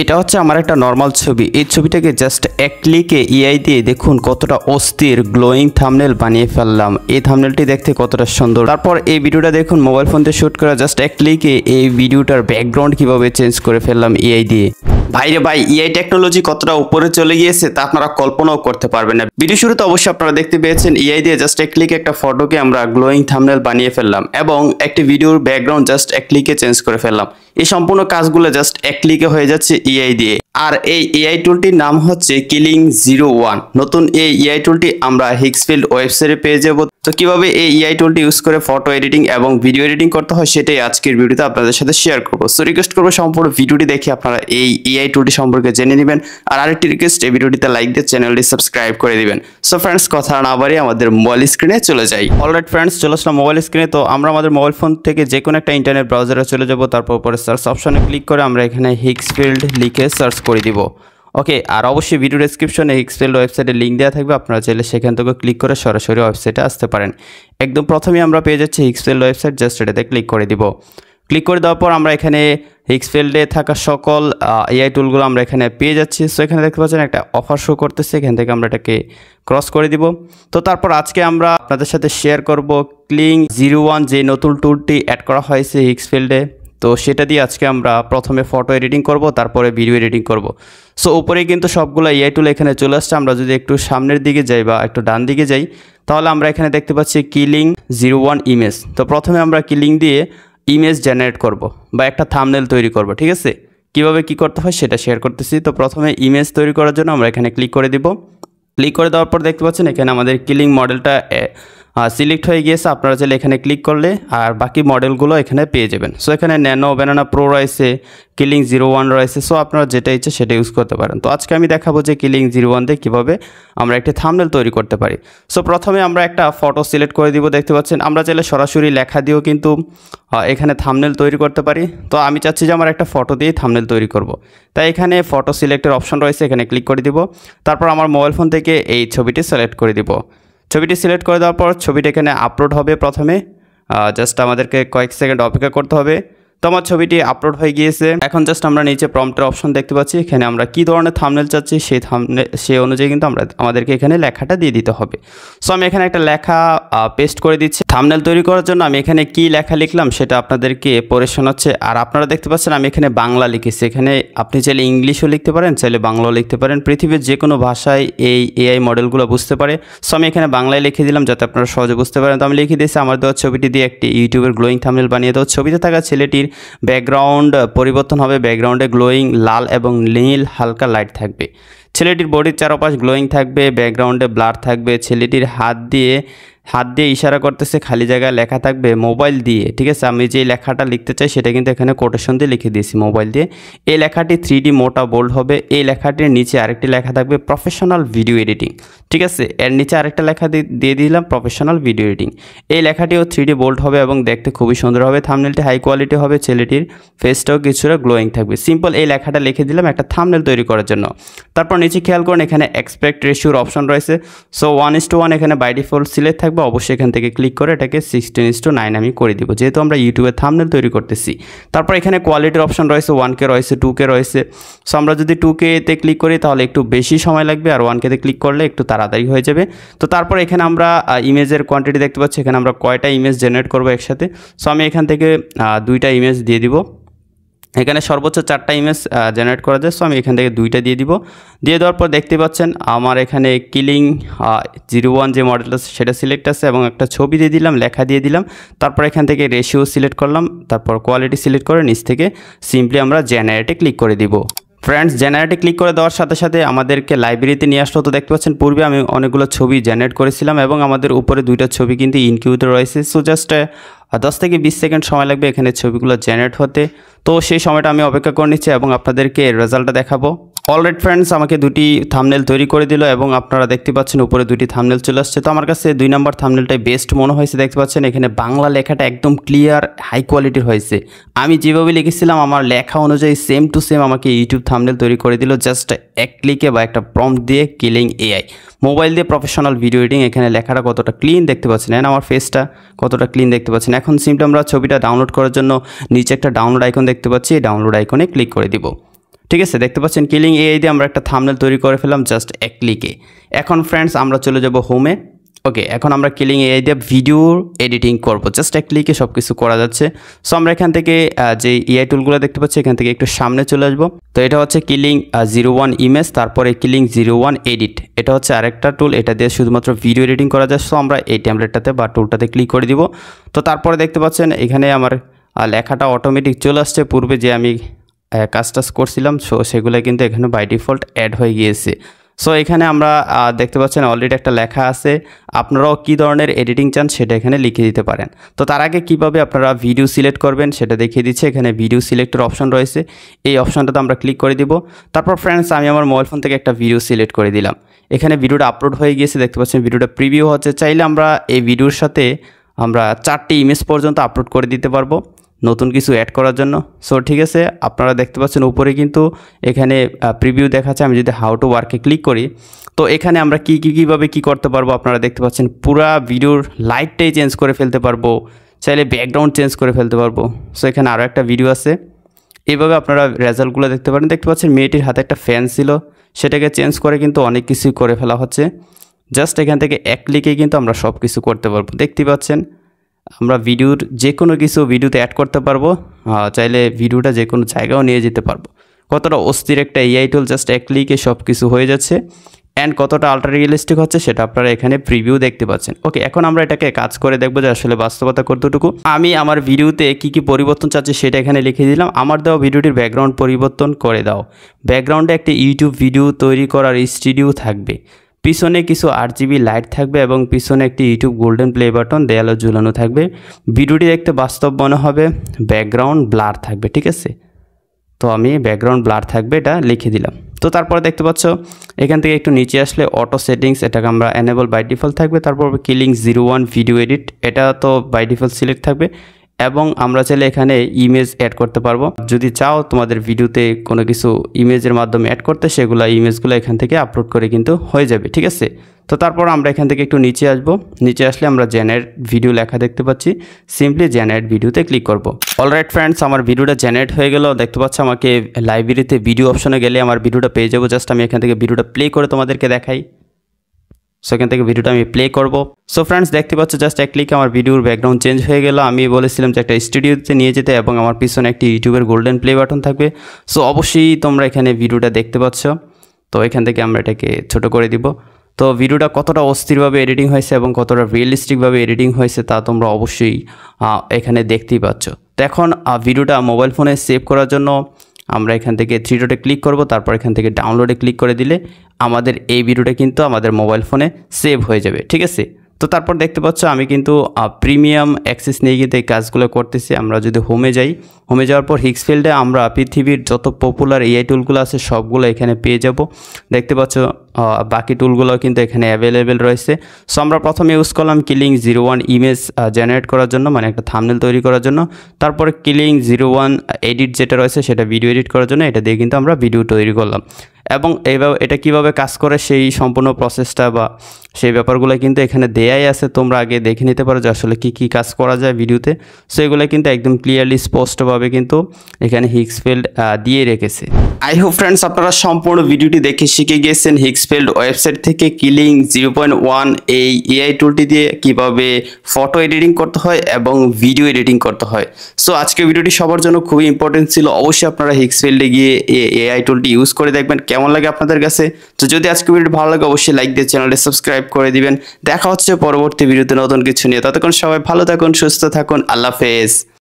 এটা হচ্ছে আমার একটা নরমাল ছবি। এই ছবিটাকে জাস্ট এক ক্লিকে এআই দিয়ে দেখুন কতটা অস্থির গ্লোয়িং থাম্বনেল বানিয়ে ফেললাম। এই থাম্বনেলটি দেখতে কতটা সুন্দর। তারপর এই ভিডিওটা দেখুন মোবাইল ফোন দিয়ে শুট করা, জাস্ট এক ক্লিকে এই ভিডিওটার ব্যাকগ্রাউন্ড কিভাবে চেঞ্জ করে ফেললাম এআই দিয়ে। ভাইরে ভাই, এআই টেকনোলজি কতটা উপরে চলে গিয়েছে তা আপনারা কল্পনাও করতে পারবেন না। ভিডিও শুরুতে অবশ্যই আপনারা দেখতে পেয়েছেন এআই দিয়ে জাস্ট এক ক্লিকে একটা ফটোকে আমরা গ্লোয়িং থাম্বনেল বানিয়ে ফেললাম এবং একটি ভিডিওর ব্যাকগ্রাউন্ড জাস্ট এক ক্লিকে চেঞ্জ করে ফেললাম। এই সম্পূর্ণ কাজগুলো জাস্ট এক ক্লিকে হয়ে যাচ্ছে এআই দিয়ে। আর এই এআই টুলটির নাম হচ্ছে Killing01। নতুন এই এআই টুলটি আমরা হিক্সফিল্ড ওয়েবসাইটে পেয়ে যাব। তো কিভাবে এই এআই টুলটি ইউজ করে ফটো এডিটিং এবং ভিডিও এডিটিং করতে হয় সেটাই আজকের ভিডিওতে আপনাদের সাথে শেয়ার করব। সো রিকোয়েস্ট করবো সম্পূর্ণ ভিডিওটি দেখে আপনারা এই এআই টুলটি সম্পর্কে জেনে নেবেন। আর আরেকটি রিকোয়েস্ট, এই ভিডিওটিতে লাইক দিয়ে চ্যানেলটি সাবস্ক্রাইব করে দিবেন। সো ফ্রেন্ডস, কথা না বাড়িয়ে আমাদের মোবাইল স্ক্রিনে চলে যাই। অলরাইট ফ্রেন্ডস, চলে আসলাম মোবাইল স্ক্রিনে। তো আমরা আমাদের মোবাইল ফোন থেকে যে কোনো একটা ইন্টারনেট ব্রাউজারে চলে যাব। তারপর উপরে সার্চ অপশনে ক্লিক করে আমরা এখানে হিক্সফিল্ড লিখে সার্চ করে দিব। ওকে, আর অবশ্যই ভিডিও ডেসক্রিপশনে হিক্সফিল্ড ওয়েবসাইটের লিঙ্ক দেওয়া থাকবে, আপনারা চাইলে সেখান থেকে ক্লিক করে সরাসরি ওয়েবসাইটে আসতে পারেন। একদম প্রথমেই আমরা পেয়ে যাচ্ছি হিক্সফিল্ড ওয়েবসাইট, জাস্ট এটাতে ক্লিক করে দিব। ক্লিক করে দেওয়ার পর আমরা এখানে হিক্সফিল্ডে থাকা সকল এআই টুলগুলো আমরা এখানে পেয়ে যাচ্ছি। সো এখানে দেখতে পাচ্ছেন একটা অফার শো করতেছে, এখান থেকে আমরা এটাকে ক্রস করে দিব। তো তারপর আজকে আমরা আপনাদের সাথে শেয়ার করব Killing01 যে নতুন টুলটি অ্যাড করা হয়েছে হিক্সফিল্ডে। তো সেটা দিয়ে আজকে আমরা প্রথমে ফটো এডিটিং করব, তারপরে ভিডিও এডিটিং করব। সো উপরে কিন্তু সবগুলো এআই টুল এখানে চলে আসছে। আমরা যদি একটু সামনের দিকে যাই বা একটু ডান দিকে যাই, তাহলে আমরা এখানে দেখতে পাচ্ছি Killing01 ইমেজ। তো প্রথমে আমরা কিলিং দিয়ে ইমেজ জেনারেট করব বা একটা থাম্বনেল তৈরি করব। ঠিক আছে, কিভাবে কি করতে হয় সেটা শেয়ার করতেছি। তো প্রথমে ইমেজ তৈরি করার জন্য আমরা এখানে ক্লিক করে দিব। ক্লিক করে দেওয়ার পর দেখতে পাচ্ছেন এখানে আমাদের কিলিং মডেলটা সিলেক্ট হয়ে গিয়েছে। আপনারা চাইলে এখানে ক্লিক করলে আর বাকি মডেলগুলো এখানে পেয়ে যাবেন। সো এখানে ন্যানো, ব্যানানা প্রো রয়েছে, Killing01 রয়েছে। সো আপনারা যেটা ইচ্ছে সেটা ইউজ করতে পারেন। তো আজকে আমি দেখাবো যে Killing01 দিয়ে কীভাবে আমরা একটি থাম্বনেল তৈরি করতে পারি। সো প্রথমে আমরা একটা ফটো সিলেক্ট করে দিব। দেখতে পাচ্ছেন আমরা চাইলে সরাসরি লেখা দিয়েও কিন্তু এখানে থাম্বনেল তৈরি করতে পারি। তো আমি চাচ্ছি যে আমার একটা ফটো দিয়েই থাম্বনেল তৈরি করব। তাই এখানে ফটো সিলেক্টের অপশন রয়েছে, এখানে ক্লিক করে দিব। তারপর আমার মোবাইল ফোন থেকে এই ছবিটি সিলেক্ট করে দিব। ছবিটি সিলেক্ট করে দেওয়ার পর ছবিটা এখানে আপলোড হবে। প্রথমে জাস্ট আমাদেরকে কয়েক সেকেন্ড অপেক্ষা করতে হবে। তো আমার ছবিটি আপলোড হয়ে গিয়েছে। এখন জাস্ট আমরা নিচে প্রম্পটের অপশন দেখতে পাচ্ছি, এখানে আমরা কী ধরনের থাম্বনেল চাচ্ছি সেই অনুযায়ী কিন্তু আমাদেরকে এখানে লেখাটা দিয়ে দিতে হবে। সো আমি এখানে একটা লেখা পেস্ট করে দিচ্ছি। থাম্বনেল তৈরি করার জন্য আমি এখানে কি লেখা লিখলাম সেটা আপনাদেরকে পড়ে শোনাচ্ছে। আর আপনারা দেখতে পাচ্ছেন আমি এখানে বাংলা লিখেছি। এখানে আপনি চাইলে ইংলিশও লিখতে পারেন, চাইলে বাংলাও লিখতে পারেন। পৃথিবীর যে কোনো ভাষায় এই এআই মডেলগুলো বুঝতে পারে। সো আমি এখানে বাংলায় লিখে দিলাম যাতে আপনারা সহজে বুঝতে পারেন। তো আমি লিখে দিয়েছি আমার দেওয়া ছবিটি দিয়ে একটি ইউটিউবের গ্লোয়িং থাম্বনেল বানিয়ে দেওয়া। ছবিতে থাকা ছেলেটির ব্যাকগ্রাউন্ড পরিবর্তন হবে, ব্যাকগ্রাউন্ডে গ্লোয়িং লাল এবং নীল হালকা লাইট থাকবে। ছেলেটির বডির চারপাশ গ্লোয়িং থাকবে, ব্যাকগ্রাউন্ডে ব্লার থাকবে। ছেলেটির হাত দিয়ে ইশারা করতেছে, খালি জায়গায় লেখা থাকবে মোবাইল দিয়ে। ঠিক আছে, আমি যে লেখাটা লিখতে চাই সেটা কিন্তু এখানে কোটেশন দিয়ে লিখে দিয়েছি মোবাইল দিয়ে। এই লেখাটি 3D মোটা বোল্ড হবে। এই লেখাটির নিচে আরেকটি লেখা থাকবে প্রফেশনাল ভিডিও এডিটিং। ঠিক আছে, এর নিচে আরেকটা লেখা দিয়ে দিলাম প্রফেশনাল ভিডিও এডিটিং। এই লেখাটিও 3D বোল্ড হবে এবং দেখতে খুবই সুন্দর হবে। থাম্বনেলটি হাই কোয়ালিটি হবে, ছেলেটির ফেসটাও কিছুটা গ্লোয়িং থাকবে। সিম্পল এই লেখাটা লিখে দিলাম একটা থাম্বনেল তৈরি করার জন্য। তারপর নিচে খেয়াল করুন এখানে এক্সপেক্ট রেশিওর অপশন রয়েছে। সো 1:1 এখানে বাই ডিফল্ট সিলেক্ট থাকবে। অবশ্যই এখান থেকে ক্লিক করে এটাকে 16:9 আমি করে দিব, যেহেতু আমরা ইউটিউবে থাম্বনেল তৈরি করতেছি। তারপর এখানে কোয়ালিটির অপশন রয়েছে, 1K রয়েছে, 2K রয়েছে। সো আমরা যদি 2K-তে ক্লিক করি তাহলে একটু বেশি সময় লাগবে, আর 1K-তে ক্লিক করলে একটু তাড়াতাড়ি হয়ে যাবে। তো তারপর এখানে আমরা ইমেজের কোয়ান্টিটি দেখতে পাচ্ছি, এখানে আমরা কয়টা ইমেজ জেনারেট করবো একসাথে। সো আমি এখান থেকে 2টা ইমেজ দিয়ে দিব। এখানে সর্বোচ্চ 4টা ইমেজ জেনারেট করা যায়। সো আমি এখান থেকে 2টা দিয়ে দিব। দিয়ে দেওয়ার পর দেখতে পাচ্ছেন আমার এখানে Killing01 যে মডেলটা সেটা সিলেক্ট আছে এবং একটা ছবি দিয়ে দিলাম, লেখা দিয়ে দিলাম। তারপর এখান থেকে রেশিও সিলেক্ট করলাম, তারপর কোয়ালিটি সিলেক্ট করে নিচ থেকে সিম্পলি আমরা জেনারেটে ক্লিক করে দিব। ফ্রেন্ডস, জেনারেটে ক্লিক করে দেওয়ার সাথে সাথে আমাদেরকে লাইব্রেরিতে নিয়ে আসলো। তো দেখতে পাচ্ছেন পূর্বে আমি অনেকগুলো ছবি জেনারেট করেছিলাম এবং আমাদের উপরে 2টা ছবি কিন্তু ইনকিউতে রয়েছে। সো জাস্ট 10 থেকে 20 সেকেন্ড সময় লাগবে এখানে ছবিগুলো জেনারেট হতে। তো সেই সময়টা আমি অপেক্ষা করে নিচ্ছি এবং আপনাদেরকে রেজাল্টটা দেখাবো। অলরাইট ফ্রেন্ডস, আমাকে 2টি থাম্বনেল তৈরি করে দিল এবং আপনারা দেখতে পাচ্ছেন উপরে 2টি থাম্বনেল চলে আসছে। তো আমার কাছে 2 নম্বর থাম্বনেলটাই বেস্ট মনে হয়েছে। দেখতে পাচ্ছেন এখানে বাংলা লেখাটা একদম ক্লিয়ার হাই কোয়ালিটির হয়েছে। আমি যেভাবে লিখেছিলাম আমার লেখা অনুযায়ী সেম টু সেম আমাকে ইউটিউব থাম্বনেল তৈরি করে দিল, জাস্ট এক ক্লিকে বা একটা প্রম্পট দিয়ে Killing AI। মোবাইল দিয়ে প্রফেশনাল ভিডিও এডিটিং। এখানে লেখাটা কতটা ক্লিন দেখতে পাচ্ছেন, এন্ড আমার ফেসটা কতটা ক্লিন দেখতে পাচ্ছেন। এখন সিম্পলি আমরা ছবিটা ডাউনলোড করার জন্য নিচে একটা ডাউনলোড আইকন দেখতে পাচ্ছি, এই ডাউনলোড আইকনে ক্লিক করে দিব। ঠিক আছে, দেখতে পাচ্ছেন কিলিং এআই দিয়ে আমরা একটা থাম্বনেল তৈরি করে ফেললাম জাস্ট এক ক্লিকে। এখন ফ্রেন্ডস আমরা চলে যাব হোমে। ওকে, এখন আমরা কিলিং এআই দিয়ে ভিডিও এডিটিং করব, জাস্ট এক ক্লিকে সব কিছু করা যাচ্ছে। সো আমরা এখান থেকে যে এআই টুলগুলো দেখতে পাচ্ছি এখান থেকে একটু সামনে চলে আসবো। তো এটা হচ্ছে কিলিং 01 ইমেজ, তারপরে কিলিং 01 এডিট, এটা হচ্ছে আরেকটা টুল, এটা দিয়ে শুধুমাত্র ভিডিও এডিটিং করা যায়। সো আমরা এই ট্যাবলেটটাতে বা টুলটাতে ক্লিক করে দিব। তো তারপরে দেখতে পাচ্ছেন এখানে আমার লেখাটা অটোমেটিক চলে আসছে, পূর্বে যে আমি কাজটা করছিলাম সো সেগুলো কিন্তু এখানে বাই ডিফল্ট অ্যাড হয়ে গিয়েছে। সো এখানে আমরা দেখতে পাচ্ছেন অলরেডি একটা লেখা আছে, আপনারাও কী ধরনের এডিটিং চান সেটা এখানে লিখে দিতে পারেন। তো তার আগে কীভাবে আপনারা ভিডিও সিলেক্ট করবেন সেটা দেখিয়ে দিচ্ছে। এখানে ভিডিও সিলেক্টের অপশন রয়েছে, এই অপশনটাতে আমরা ক্লিক করে দিব। তারপর ফ্রেন্ডস আমি আমার মোবাইল ফোন থেকে একটা ভিডিও সিলেক্ট করে দিলাম, এখানে ভিডিওটা আপলোড হয়ে গিয়েছে, দেখতে পাচ্ছেন ভিডিওটা প্রিভিউ হচ্ছে। চাইলে আমরা এই ভিডিওর সাথে আমরা 4টি ইমেজ পর্যন্ত আপলোড করে দিতে পারবো নতুন কিছু অ্যাড করার জন্য। সো ঠিক আছে, আপনারা দেখতে পাচ্ছেন উপরে কিন্তু এখানে প্রিভিউ দেখাচ্ছে। আমি যদি হাউ টু ওয়ার্কে ক্লিক করি তো এখানে আমরা কীভাবে কী করতে পারবো আপনারা দেখতে পাচ্ছেন। পুরা ভিডিওর লাইটটাই চেঞ্জ করে ফেলতে পারবো, চাইলে ব্যাকগ্রাউন্ড চেঞ্জ করে ফেলতে পারবো। সো এখানে আরও একটা ভিডিও আছে, এইভাবে আপনারা রেজাল্টগুলো দেখতে পারেন। দেখতে পাচ্ছেন মেয়েটির হাতে একটা ফ্যান ছিল, সেটাকে চেঞ্জ করে কিন্তু অনেক কিছুই করে ফেলা হচ্ছে। জাস্ট এখান থেকে এক ক্লিকে কিন্তু আমরা সব কিছু করতে পারবো। দেখতে পাচ্ছেন আমরা ভিডিওর যে কোনো কিছু ভিডিওতে অ্যাড করতে পারবো, চাইলে ভিডিওটা যে কোনো জায়গাও নিয়ে যেতে পারবো। কতটা অস্থির একটা এআই টুল, জাস্ট এক ক্লিকে সব কিছু হয়ে যাচ্ছে। অ্যান্ড কতটা আলট্রা রিয়েলিস্টিক হচ্ছে সেটা আপনারা এখানে প্রিভিউ দেখতে পাচ্ছেন। ওকে, এখন আমরা এটাকে কাজ করে দেখবো যে আসলে বাস্তবতা কতটুকু। আমি আমার ভিডিওতে কী পরিবর্তন চাচ্ছি সেটা এখানে লিখে দিলাম। আমার দেওয়া ভিডিওটির ব্যাকগ্রাউন্ড পরিবর্তন করে দাও। ব্যাকগ্রাউন্ডে একটি ইউটিউব ভিডিও তৈরি করার স্টুডিও থাকবে, পিছনে কিছু RGB লাইট থাকবে এবং পিছনে একটি ইউটিউব গোল্ডেন প্লে বাটন দেয়ালে ঝুলানো থাকবে। ভিডিওটি দেখতে বাস্তব মনে হবে, ব্যাকগ্রাউন্ড ব্লার থাকবে। ঠিক আছে, তো আমি ব্যাকগ্রাউন্ড ব্লার থাকবে এটা লিখে দিলাম। তো তারপরে দেখতে পাচ্ছ এখান থেকে একটু নিচে আসলে অটো সেটিংস, এটাকে আমরা এনেবল বাই ডিফল্ট থাকবে। তারপর কিলিং 01 ভিডিও এডিট, এটা তো বাই ডিফল্ট সিলেক্ট থাকবে এবং আমরা চাইলে এখানে ইমেজ অ্যাড করতে পারবো। যদি চাও তোমাদের ভিডিওতে কোনো কিছু ইমেজের মাধ্যমে অ্যাড করতে, সেগুলো ইমেজগুলো এখান থেকে আপলোড করে কিন্তু হয়ে যাবে। ঠিক আছে, তো তারপর আমরা এখান থেকে একটু নিচে আসবো। নিচে আসলে আমরা জেনারেট ভিডিও লেখা দেখতে পাচ্ছি, সিম্পলি জেনারেট ভিডিওতে ক্লিক করব। অলরাইট ফ্রেন্ডস, আমার ভিডিওটা জেনারেট হয়ে গেল। দেখতে পাচ্ছ আমাকে লাইব্রেরিতে ভিডিও অপশনে গেলে আমার ভিডিওটা পেয়ে যাবো। জাস্ট আমি এখান থেকে ভিডিওটা প্লে করে তোমাদেরকে দেখাই। সো এখান থেকে ভিডিওটা আমি প্লে করব। সো ফ্রেন্ডস দেখতে পাচ্ছ জাস্ট এক ক্লিকে আমার ভিডিওর ব্যাকগ্রাউন্ড চেঞ্জ হয়ে গেল। আমি বলেছিলাম যে একটা স্টুডিওতে নিয়ে যেতে এবং আমার পিছনে একটি ইউটিউবের গোল্ডেন প্লে বাটন থাকবে। সো অবশ্যই তোমরা এখানে ভিডিওটা দেখতে পাচ্ছ। তো এখান থেকে আমরা এটাকে ছোট করে দিব। তো ভিডিওটা কতটা অস্থিরভাবে এডিটিং হয়েছে এবং কতটা রিয়েলিস্টিকভাবে এডিটিং হয়েছে তা তোমরা অবশ্যই এখানে দেখতেই পাচ্ছ। তো এখন ভিডিওটা মোবাইল ফোনে সেভ করার জন্য আমরা এখান থেকে 3 ডটে ক্লিক করব, তারপর এখান থেকে ডাউনলোডে ক্লিক করে দিলে আমাদের এই ভিডিওটা কিন্তু আমাদের মোবাইল ফোনে সেভ হয়ে যাবে। ঠিক আছে, তো তারপর দেখতে পাচ্ছ আমি কিন্তু প্রিমিয়াম অ্যাক্সেস নিয়ে কিন্তু এই কাজগুলো করতেছি। আমরা যদি হোমে যাই, হোমে যাওয়ার পর হিক্সফিল্ডে আমরা পৃথিবীর যত পপুলার এআই টুলগুলো আছে সবগুলো এখানে পেয়ে যাব। দেখতে পাচ্ছ বাকি টুলগুলো কিন্তু এখানে অ্যাভেলেবেল রয়েছে। সো আমরা প্রথমে ইউজ করলাম কিলিং 01 ইমেজ জেনারেট করার জন্য, মানে একটা থাম্বনেল তৈরি করার জন্য। তারপরে কিলিং 01 এডিট যেটা রয়েছে সেটা ভিডিও এডিট করার জন্য, এটা দিয়ে কিন্তু আমরা ভিডিও তৈরি করলাম। এবং এইভাবে এটা কিভাবে কাজ করে সেই সম্পূর্ণ প্রসেসটা বা সেই ব্যাপারগুলো কিন্তু এখানে দেয়াই আছে, তোমরা আগে দেখে নিতে পারো যে আসলে কী কাজ করা যায় ভিডিওতে। সো এগুলো কিন্তু একদম ক্লিয়ারলি স্পষ্টভাবে কিন্তু এখানে হিক্সফিল্ড দিয়ে রেখেছে। আই হোপ ফ্রেন্ডস আপনারা সম্পূর্ণ ভিডিওটি দেখে শিখে গিয়েছেন হিক্সফিল্ড ওয়েবসাইট থেকে কিলিং 0.1 এই এআই টুলটি দিয়ে কিভাবে ফটো এডিটিং করতে হয় এবং ভিডিও এডিটিং করতে হয়। সো আজকের ভিডিওটি সবার জন্য খুবই ইম্পর্টেন্ট ছিল। অবশ্যই আপনারা হিক্সফিল্ডে গিয়ে এআই টুলটি ইউজ করে দেখবেন কেমন লাগে আপনাদের কাছে। তো যদি আজকের ভিডিওটি ভালো লাগে অবশ্যই লাইক দিয়ে চ্যানেলটি সাবস্ক্রাইব করে দিবেন। দেখা হচ্ছে পরবর্তী ভিডিওতে নতুন কিছু নিয়ে। ততক্ষণ সবাই ভালো থাকুন, সুস্থ থাকুন, আল্লাহ হাফেজ।